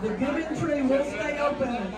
The giving tree will stay open.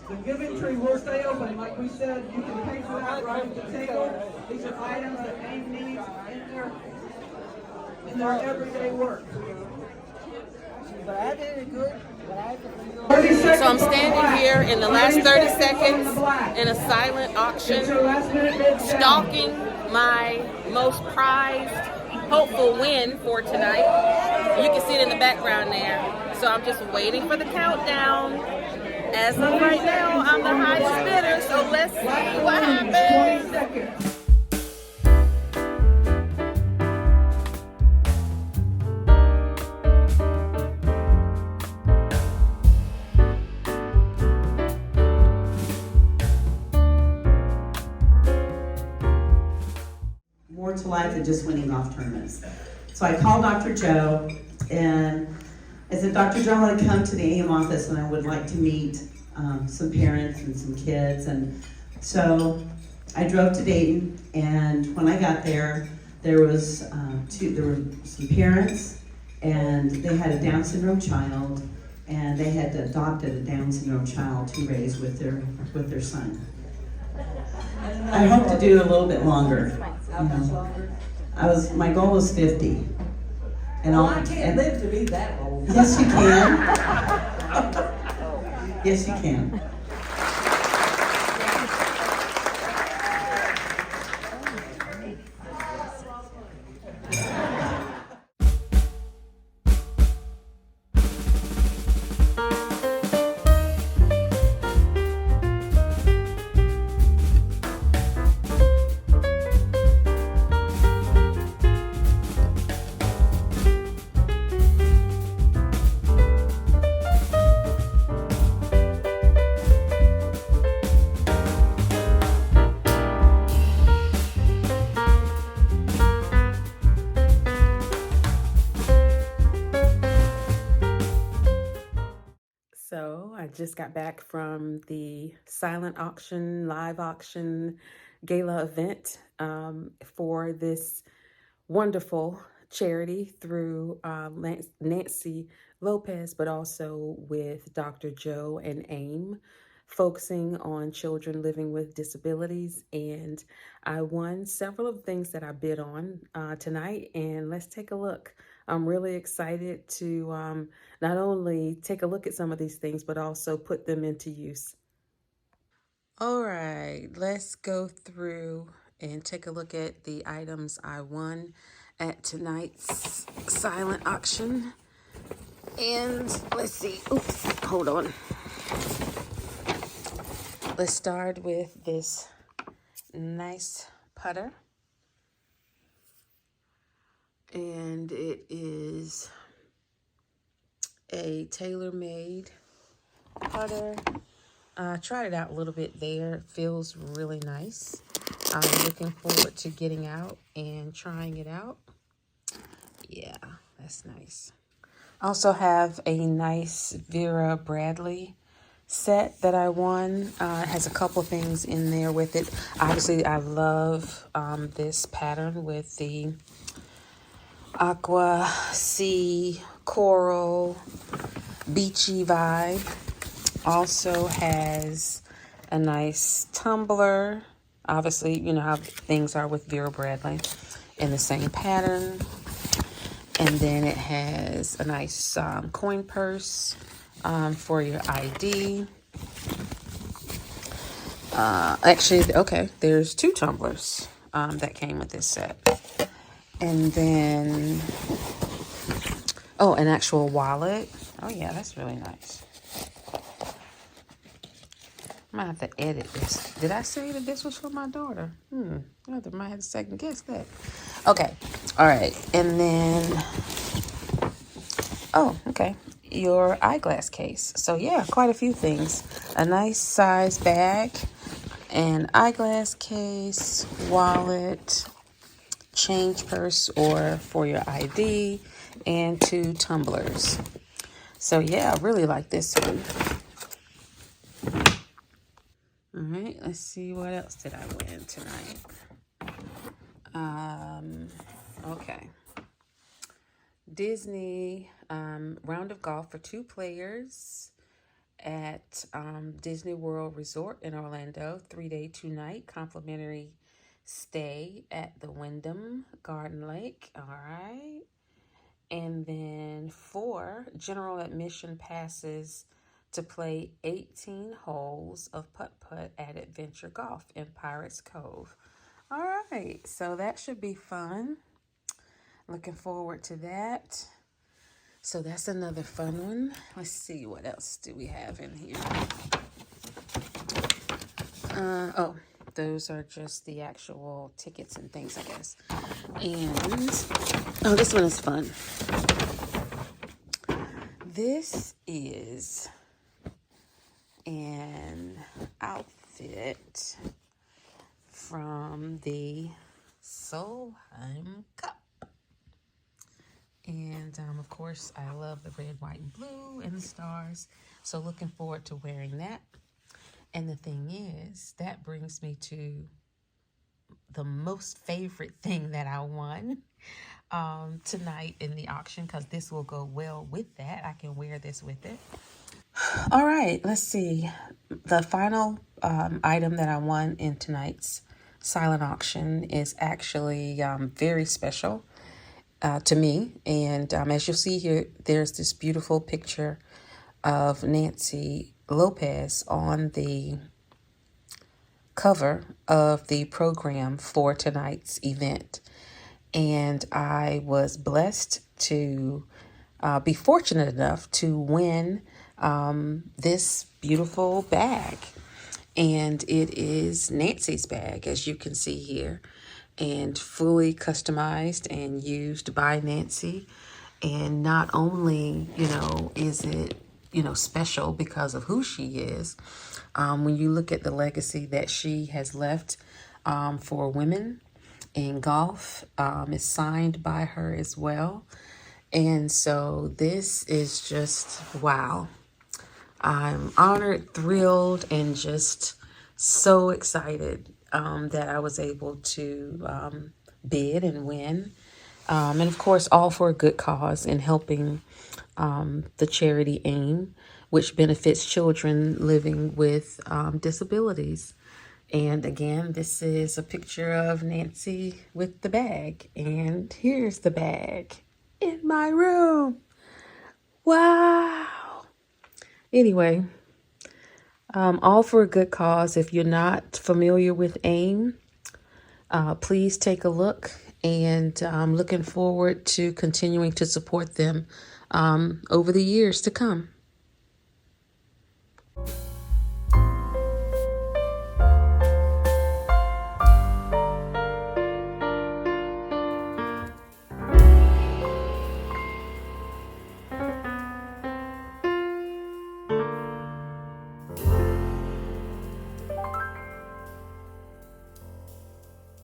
The giving tree will stay open. Like we said, you can pay for that right at the table. These are items that AIM needs in their everyday work. So I'm standing here in the last 30 seconds in a silent auction, stalking my most prized, hopeful win for tonight. You can see it in the background there. So I'm just waiting for the countdown. As of right now, I'm the highest bidder, so let's see what happens. More to life than just winning golf tournaments. So I called Dr. Joe and I said, Dr. Joe, I want to come to the AM office and I would like to meet some parents and some kids. And so I drove to Dayton, and when I got there, there were some parents, and they had a Down syndrome child, and they had adopted a Down syndrome child to raise with their son. I hope to do a little bit longer. How much longer? My goal was 50. And I can't live to be that old. Yes, you can. Yes, you can. So I just got back from the silent auction, live auction gala event for this wonderful charity through Nancy Lopez, but also with Dr. Joe and AIM, focusing on children living with disabilities. And I won several of the things that I bid on tonight, and let's take a look. I'm really excited to not only take a look at some of these things, but also put them into use. All right, let's go through and take a look at the items I won at tonight's silent auction. And let's see, oops, hold on. Let's start with this nice putter. And it is a tailor-made putter. I tried it out a little bit there. It feels really nice. I'm looking forward to getting out and trying it out. Yeah, that's nice. I also have a nice Vera Bradley set that I won. It has a couple things in there with it. Obviously, I love this pattern with the aqua, sea, coral, beachy vibe. Also has a nice tumbler. Obviously, you know how things are with Vera Bradley, in the same pattern. And then it has a nice coin purse for your ID. Actually, okay, there's 2 tumblers that came with this set. And then, oh, an actual wallet. Oh, yeah, that's really nice. I might have to edit this. Did I say that this was for my daughter? I might have to second guess that. Okay, all right. And then, oh, okay, your eyeglass case. So, yeah, quite a few things. A nice size bag, an eyeglass case, wallet, change purse or for your ID, and 2 tumblers. So yeah, I really like this one. All right, let's see, what else did I win tonight? Okay, Disney round of golf for 2 players at Disney World Resort in Orlando. 3-day, 2-night complimentary stay at the Wyndham Garden Lake. All right. And then 4 general admission passes to play 18 holes of putt-putt at Adventure Golf in Pirates Cove. All right, so that should be fun. Looking forward to that. So that's another fun one. Let's see, what else do we have in here? Oh, those are just the actual tickets and things, I guess. And, oh, this one is fun. This is an outfit from the Solheim Cup. And of course, I love the red, white, and blue and the stars. So looking forward to wearing that. And the thing is, that brings me to the most favorite thing that I won tonight in the auction, because this will go well with that. I can wear this with it. All right, let's see. The final item that I won in tonight's silent auction is actually very special to me. And as you'll see here, there's this beautiful picture of Nancy Lopez on the cover of the program for tonight's event. And I was blessed to be fortunate enough to win this beautiful bag. And it is Nancy's bag, as you can see here, and fully customized and used by Nancy. And not only, is it, special because of who she is, when you look at the legacy that she has left for women in golf, is signed by her as well. And so this is just, wow. I'm honored, thrilled, and just so excited that I was able to bid and win. And of course, all for a good cause in helping the charity AIM, which benefits children living with disabilities. And again, this is a picture of Nancy with the bag. And here's the bag in my room. Wow. Anyway, all for a good cause. If you're not familiar with AIM, please take a look. And I'm looking forward to continuing to support them over the years to come.